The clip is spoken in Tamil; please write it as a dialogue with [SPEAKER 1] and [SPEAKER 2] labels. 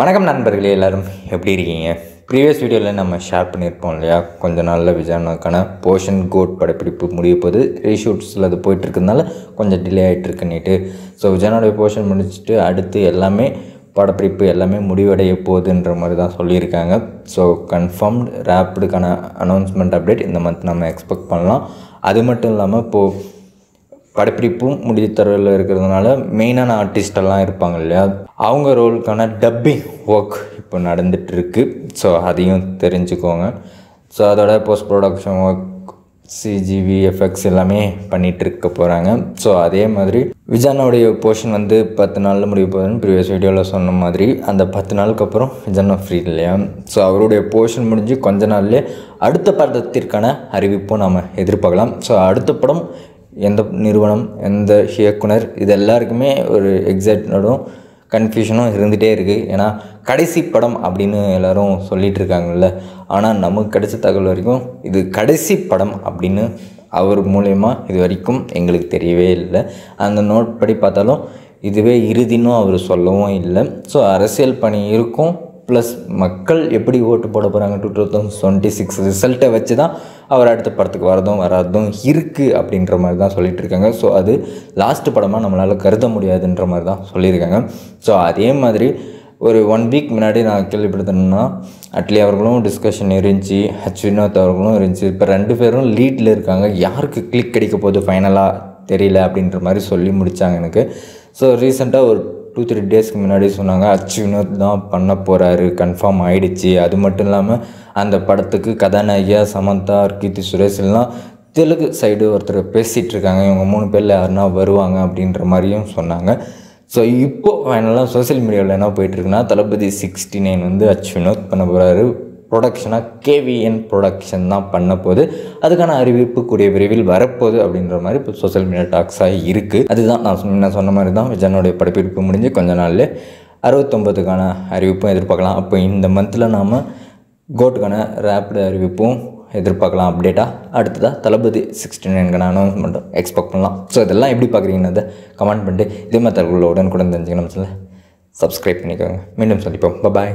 [SPEAKER 1] வணக்கம் நண்பர்களே, எல்லாரும் எப்படி இருக்கீங்க? ப்ரீவியஸ் வீடியோவில் நம்ம ஷேர் பண்ணியிருப்போம் இல்லையா, கொஞ்ச நாளில் விஜயானுக்கான போர்ஷன் கோட் படப்பிடிப்பு முடிய போது ரீஷூட்ஸில் அது போயிட்டுருக்கனால கொஞ்சம் டிலே ஆகிட்டுருக்குன்னுட்டு. ஸோ விஜயானுடைய போர்ஷன் முடிச்சுட்டு அடுத்து எல்லாமே படப்பிடிப்பு எல்லாமே முடிவடைய போகுதுன்ற மாதிரி தான் சொல்லியிருக்காங்க. ஸோ கன்ஃபார்ம்டு ரேப்பிடுக்கான அனௌன்ஸ்மெண்ட் அப்டேட் இந்த மந்த் நம்ம எக்ஸ்பெக்ட் பண்ணலாம். அது மட்டும் இல்லாமல் இப்போது படப்பிடிப்பும் முடித்தரவில் இருக்கிறதுனால மெயினான ஆர்டிஸ்டெல்லாம் இருப்பாங்க இல்லையா, அவங்க ரோலுக்கான டப்பிங் ஒர்க் இப்போ நடந்துகிட்ருக்கு. ஸோ அதையும் தெரிஞ்சுக்கோங்க. ஸோ அதோட போஸ்ட் ப்ரொடக்ஷன் ஒர்க், சிஜிவி எஃபெக்ட்ஸ் எல்லாமே பண்ணிகிட்டு இருக்க போகிறாங்க. ஸோ அதே மாதிரி விஜயானுடைய போர்ஷன் 10 நாளில் முடிய போகுதுன்னு ப்ரீவியஸ் வீடியோவில் சொன்ன மாதிரி அந்த 10 நாளுக்கு அப்புறம் விஜயானு ஃப்ரீ இல்லையா. ஸோ அவருடைய போர்ஷன் முடிஞ்சு கொஞ்ச நாள்லேயே அடுத்த படத்திற்கான அறிவிப்பும் நம்ம எதிர்பார்க்கலாம். ஸோ அடுத்த படம் எந்த நிறுவனம், எந்த இயக்குனர், இது எல்லாருக்குமே ஒரு எக்ஸைட்மெண்ட்டும் கன்ஃபியூஷனும் இருந்துகிட்டே இருக்குது. ஏன்னா கடைசி படம் அப்படின்னு எல்லோரும் சொல்லிகிட்டு இருக்காங்கல்ல. ஆனால் நமக்கு கிடைச்ச தகவல் வரைக்கும் இது கடைசி படம் அப்படின்னு அவர் மூலயமா இது வரைக்கும் எங்களுக்கு தெரியவே இல்லை. அந்த நோட் படி பார்த்தாலும் இதுவே இறுதினும் அவர் சொல்லவும் இல்லை. ஸோ அரசியல் பணி இருக்கும், ப்ளஸ் மக்கள் எப்படி ஓட்டு போட போகிறாங்க 2026 ரிசல்ட்டை வச்சு தான் அவர் அடுத்த படத்துக்கு வராதும் இருக்குது அப்படின்ற மாதிரி தான் சொல்லிகிட்டு இருக்காங்க. ஸோ அது லாஸ்ட்டு படமாக நம்மளால் கருத முடியாதுன்ற மாதிரி தான் சொல்லியிருக்காங்க. ஸோ அதே மாதிரி ஒரு 1 வீக் முன்னாடி நான் கேள்விப்படுத்தணும்னா அட்லி அவர்களும் டிஸ்கஷன் இருந்துச்சு, வினோத் அவர்களும் இருந்துச்சு. இப்போ 2 பேரும் லீடில் இருக்காங்க. யாருக்கு கிளிக் கிடைக்க போகுது ஃபைனலாக தெரியல அப்படின்ற மாதிரி சொல்லி முடித்தாங்க எனக்கு. ஸோ ரீசெண்டாக ஒரு 2-3 டேஸ்க்கு முன்னாடி சொன்னாங்க வினோத் தான் பண்ண போகிறாரு, கன்ஃபார்ம் ஆகிடுச்சு. அது மட்டும் இல்லாமல் அந்த படத்துக்கு கதாநாயகியா சமந்தா, கீர்த்தி சுரேஷ் எல்லாம் தெலுங்கு சைடு ஒருத்தர் பேசிகிட்டு இருக்காங்க. இவங்க 3 பேரில் யாருன்னா வருவாங்க அப்படின்ற மாதிரியும் சொன்னாங்க. ஸோ இப்போது ஃபைனலாக சோசியல் மீடியாவில் என்ன போயிட்டுருக்குன்னா, தளபதி 69 வினோத் பண்ண போகிறாரு. ப்ரொடக்ஷனாக கேவிஎன் ப்ரொடக்ஷன் தான் பண்ண போகுது. அதுக்கான அறிவிப்பு கூடிய விரைவில் வரப்போகுது அப்படின்ற மாதிரி இப்போ சோசியல் மீடியா டாக்ஸாக இருக்குது. அதுதான் நான் சொன்ன மாதிரி தான் விஜயானுடைய படப்பிடிப்பு முடிஞ்சு கொஞ்ச நாள்லேயே 69க்கான அறிவிப்பும் எதிர்பார்க்கலாம். அப்போ இந்த மந்தில் நாம் கோட்டுக்கான ரேப்பிடு அறிவிப்பும் எதிர்பார்க்கலாம் அப்டேட்டாக. அடுத்ததாக தளபதி 69க்கான அனௌன்ஸ்மெண்ட்டும் எக்ஸ்பெக்ட் பண்ணலாம். ஸோ இதெல்லாம் எப்படி பார்க்குறீங்கன்னு அதை கமெண்ட் பண்ணிட்டு இதே மாதிரி தகவலோட உடனுக்குடன் தெரிஞ்சுக்கணும். சப்ஸ்கிரைப் பண்ணிக்கோங்க. மீண்டும் சந்திப்போம். பாய்.